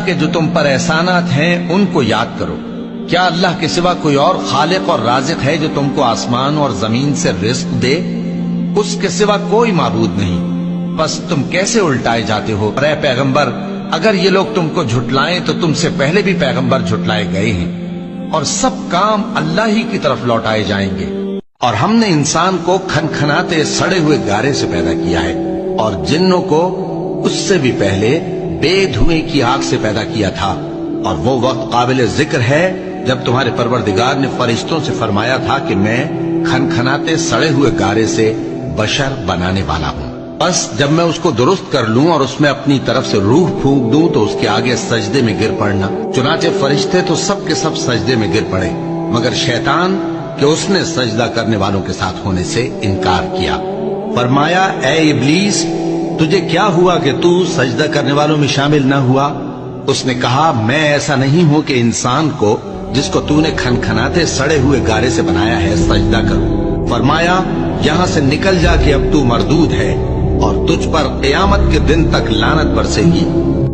کہ جو تم پر احسانات ہیں ان کو یاد کرو۔ کیا اللہ کے سوا کوئی اور خالق اور رازق ہے جو تم کو آسمان اور زمین سے رزق دے؟ اس کے سوا کوئی معبود نہیں، بس تم کیسے الٹائے جاتے ہو؟ اے پیغمبر، اگر یہ لوگ تم کو جھٹلائیں تو تم سے پہلے بھی پیغمبر جھٹلائے گئے ہیں، اور سب کام اللہ ہی کی طرف لوٹائے جائیں گے۔ اور ہم نے انسان کو کھنکھناتے سڑے ہوئے گارے سے پیدا کیا ہے، اور جنوں کو اس سے بھی پہلے بے دھوئیں کی آگ سے پیدا کیا تھا۔ اور وہ وقت قابل ذکر ہے جب تمہارے پروردگار نے فرشتوں سے فرمایا تھا کہ میں کھنکھناتے سڑے ہوئے گارے سے بشر بنانے والا ہوں، بس جب میں اس کو درست کر لوں اور اس میں اپنی طرف سے روح پھونک دوں تو اس کے آگے سجدے میں گر پڑنا۔ چنانچہ فرشتے تو سب کے سب سجدے میں گر پڑے مگر شیطان کہ اس نے سجدہ کرنے والوں کے ساتھ ہونے سے انکار کیا۔ فرمایا، اے ابلیس، تجھے کیا ہوا کہ تو سجدہ کرنے والوں میں شامل نہ ہوا؟ اس نے کہا، میں ایسا نہیں ہوں کہ انسان کو جس کو تو نے کھنکھناتے سڑے ہوئے گارے سے بنایا ہے سجدہ کروں۔ فرمایا، یہاں سے نکل جا کہ اب تو مردود ہے اور تجھ پر قیامت کے دن تک لعنت برسے گی۔